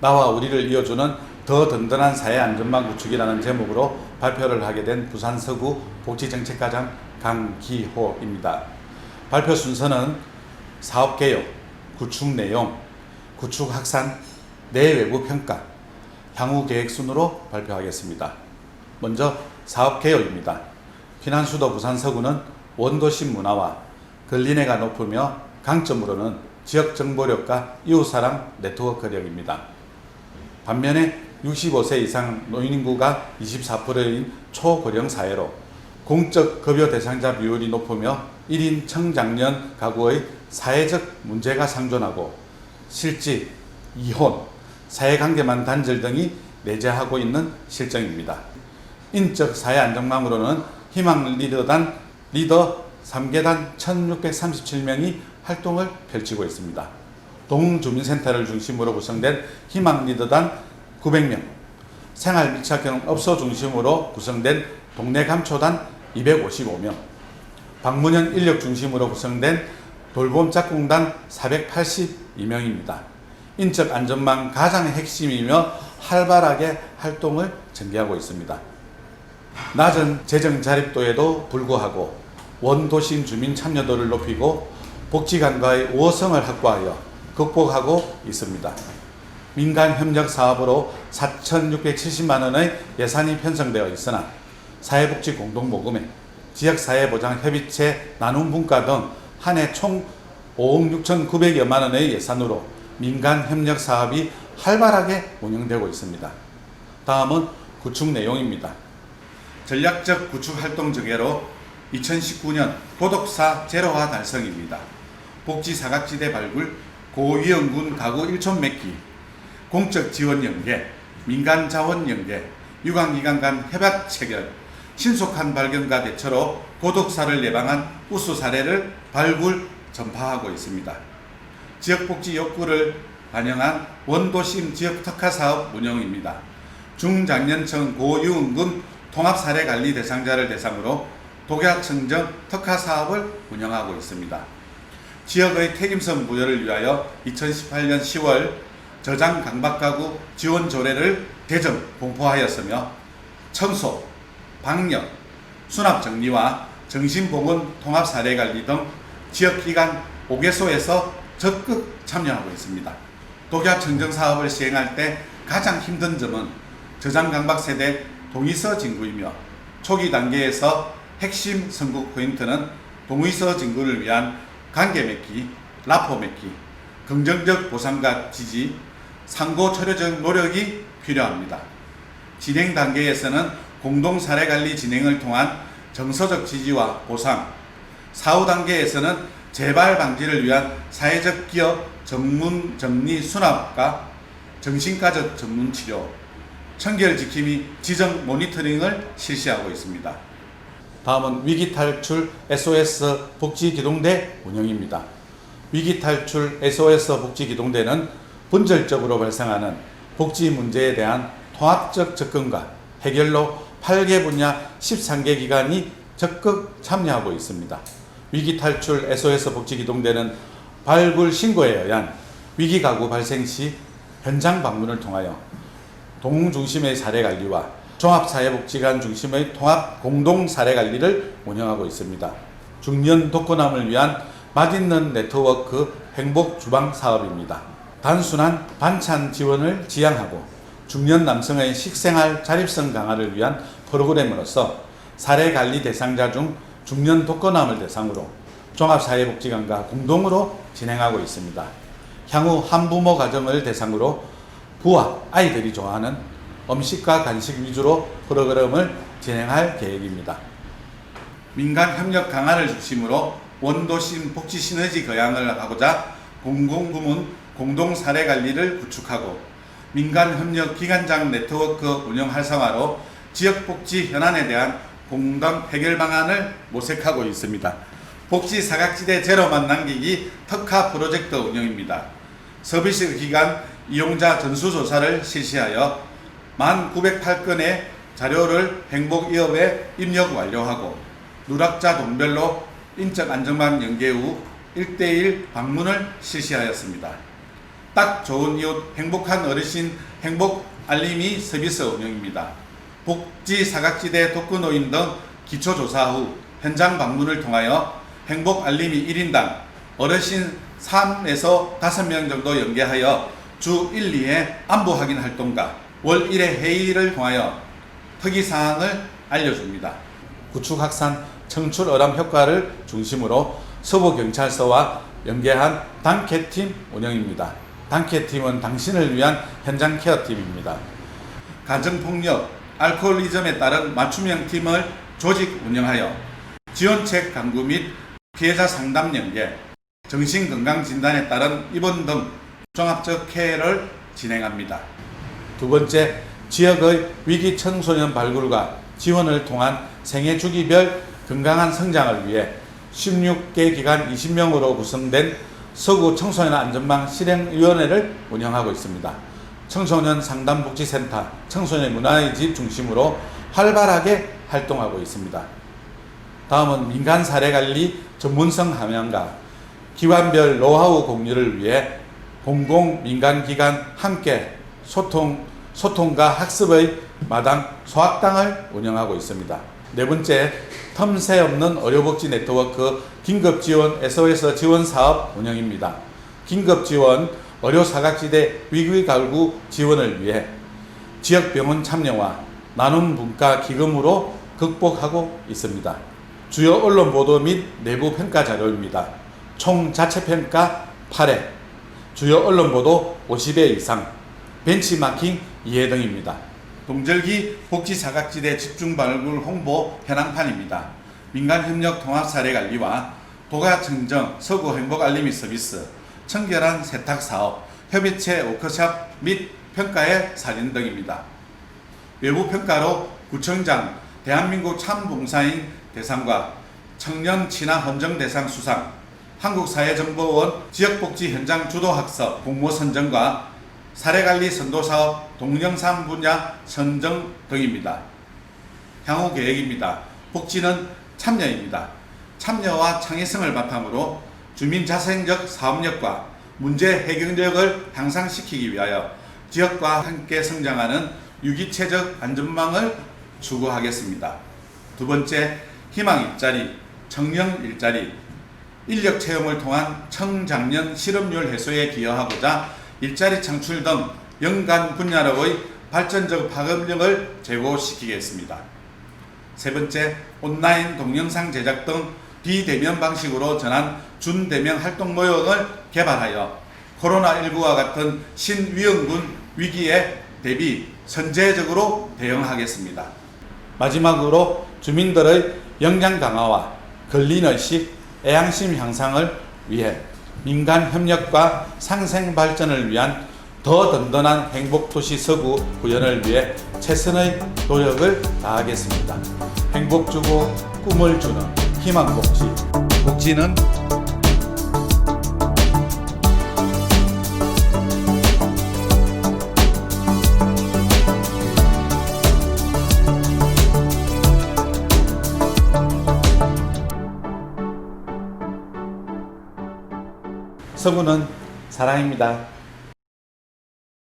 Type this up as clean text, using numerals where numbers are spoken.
나와 우리를 이어주는 더 든든한 사회 안전망 구축이라는 제목으로 발표를 하게 된 부산 서구 복지정책과장 강기호입니다. 발표 순서는 사업개혁, 구축 내용, 구축 확산, 내외부 평가, 향후 계획 순으로 발표하겠습니다. 먼저 사업개혁입니다. 피난수도 부산 서구는 원도심 문화와 걸린애가 높으며 강점으로는 지역 정보력과 이웃사랑 네트워크력입니다. 반면에 65세 이상 노인인구가 24%인 초고령 사회로 공적 급여 대상자 비율이 높으며 1인 청장년 가구의 사회적 문제가 상존하고 실직, 이혼, 사회관계만 단절 등이 내재하고 있는 실정입니다. 인적 사회 안정망으로는 희망 리더단 리더 3계단 1637명이 활동을 펼치고 있습니다. 동주민센터를 중심으로 구성된 희망 리더단 900명, 생활 밀착 경험 업소 중심으로 구성된 동네 감초단 255명, 방문형 인력 중심으로 구성된 돌봄 짝꿍단 482명입니다. 인적 안전망 가장 핵심이며 활발하게 활동을 전개하고 있습니다. 낮은 재정 자립도에도 불구하고 원도심 주민 참여도를 높이고 복지관과의 우호성을 확보하여 극복하고 있습니다. 민간 협력 사업으로 4,670만 원의 예산이 편성되어 있으나 사회복지 공동모금회, 지역사회보장협의체 나눔분과 등 한 해 총 5억 6,900여만 원의 예산으로 민간 협력 사업이 활발하게 운영되고 있습니다. 다음은 구축 내용입니다. 전략적 구축 활동 전개로 2019년 고독사 제로화 달성입니다. 복지 사각지대 발굴, 고위험군 가구 1촌 맺기, 공적 지원 연계, 민간 자원 연계, 유관기관 간 협약 체결, 신속한 발견과 대처로 고독사를 예방한 우수 사례를 발굴, 전파하고 있습니다. 지역복지 욕구를 반영한 원도심 지역특화사업 운영입니다. 중장년층 고유은군 통합사례관리 대상자를 대상으로 독야청정 특화사업을 운영하고 있습니다. 지역의 책임성 부여를 위하여 2018년 10월 저장 강박가구 지원 조례를 제정 공포하였으며 청소, 방역, 수납정리와 정신보건 통합사례관리 등 지역기관 5개소에서 적극 참여하고 있습니다. 독야청정 사업을 시행할 때 가장 힘든 점은 저장강박 세대 동의서 진구이며 초기 단계에서 핵심 선국 포인트는 동의서 진구를 위한 관계 맺기, 라포 맺기, 긍정적 보상과 지지, 상고 처리적 노력이 필요합니다. 진행 단계에서는 공동사례관리 진행을 통한 정서적 지지와 보상, 사후 단계에서는 재발 방지를 위한 사회적 기업 전문 정리 수납과 정신과적 전문 치료, 청결 지킴이 지정 모니터링을 실시하고 있습니다. 다음은 위기탈출 SOS 복지기동대 운영입니다. 위기탈출 SOS 복지기동대는 분절적으로 발생하는 복지 문제에 대한 통합적 접근과 해결로 8개 분야 13개 기관이 적극 참여하고 있습니다. 위기탈출 SOS 복지기동대는 발굴 신고에 의한 위기가구 발생 시 현장 방문을 통하여 동중심의 사례관리와 종합사회복지관 중심의 통합 공동사례관리를 운영하고 있습니다. 중년 독거남을 위한 맛있는 네트워크 행복주방 사업입니다. 단순한 반찬 지원을 지향하고 중년 남성의 식생활 자립성 강화를 위한 프로그램으로서 사례관리 대상자 중 중년 독거남을 대상으로 종합사회복지관과 공동으로 진행하고 있습니다. 향후 한부모 가정을 대상으로 부와 아이들이 좋아하는 음식과 간식 위주로 프로그램을 진행할 계획입니다. 민간 협력 강화를 중심으로 원도심 복지 시너지 거양을 하고자 공공부문 공동사례관리를 구축하고 민간 협력 기관장 네트워크 운영 활성화로 지역복지 현안에 대한 공동 해결 방안을 모색하고 있습니다. 복지 사각지대 제로만 남기기 특화 프로젝트 운영입니다. 서비스 기관 이용자 전수조사를 실시하여 1,908건의 자료를 행복이업에 입력 완료하고 누락자 동별로 인적 안정망 연계 후 1:1 방문을 실시하였습니다. 딱 좋은 이웃 행복한 어르신 행복 알림이 서비스 운영입니다. 복지 사각지대 독거노인 등 기초조사 후 현장 방문을 통하여 행복 알림이 1인당 어르신 3에서 5명 정도 연계하여 주 1, 2회 안부 확인 활동과 월 1회 회의를 통하여 특이사항을 알려줍니다. 구축 확산 청출 어람 효과를 중심으로 서부경찰서와 연계한 단케팀 운영입니다. 단케팀은 당신을 위한 현장 케어팀입니다. 가정폭력, 알코올리즘에 따른 맞춤형 팀을 조직 운영하여 지원책 강구 및 피해자 상담 연계, 정신건강진단에 따른 입원 등 종합적 케어를 진행합니다. 두 번째, 지역의 위기 청소년 발굴과 지원을 통한 생애 주기별 건강한 성장을 위해 16개 기관 20명으로 구성된 서구 청소년 안전망 실행위원회를 운영하고 있습니다. 청소년 상담복지센터, 청소년 문화의 집 중심으로 활발하게 활동하고 있습니다. 다음은 민간 사례관리 전문성 함양과 기관별 노하우 공유를 위해 공공민간기관 함께 소통과 학습의 마당 소학당을 운영하고 있습니다. 네 번째, 틈새 없는 의료복지 네트워크 긴급지원 SOS 지원사업 운영입니다. 긴급지원 의료사각지대 위기갈구 지원을 위해 지역병원 참여와 나눔 분과 기금으로 극복하고 있습니다. 주요 언론 보도 및 내부 평가 자료입니다. 총 자체평가 8회, 주요 언론 보도 50회 이상, 벤치마킹 2회 등입니다. 동절기 복지사각지대 집중발굴 홍보 현황판입니다. 민간협력 통합사례관리와 도가청정 서구행복알림이 서비스, 청결한 세탁사업, 협의체 워크숍 및 평가의 사진 등입니다. 외부평가로 구청장 대한민국 참봉사인 대상과 청년 친화 헌정 대상 수상, 한국사회정보원 지역복지 현장 주도학습 공모 선정과 사례관리 선도사업 동영상 분야 선정 등입니다. 향후 계획입니다. 복지는 참여입니다. 참여와 창의성을 바탕으로 주민자생적 사업력과 문제 해결력을 향상시키기 위하여 지역과 함께 성장하는 유기체적 안전망을 추구하겠습니다. 두 번째, 희망 일자리, 청년 일자리, 인력 채용을 통한 청장년 실업률 해소에 기여하고자 일자리 창출 등 연간 분야로의 발전적 파급력을 제고시키겠습니다. 세 번째, 온라인 동영상 제작 등 비대면 방식으로 전환 준대면 활동 모형을 개발하여 코로나19와 같은 신위험군 위기에 대비 선제적으로 대응하겠습니다. 마지막으로 주민들의 역량 강화와 권리의식, 애양심 향상을 위해 민간 협력과 상생 발전을 위한 더 든든한 행복도시 서구 구현을 위해 최선의 노력을 다하겠습니다. 행복 주고 꿈을 주는 희망복지. 복지는 서구는 사랑입니다.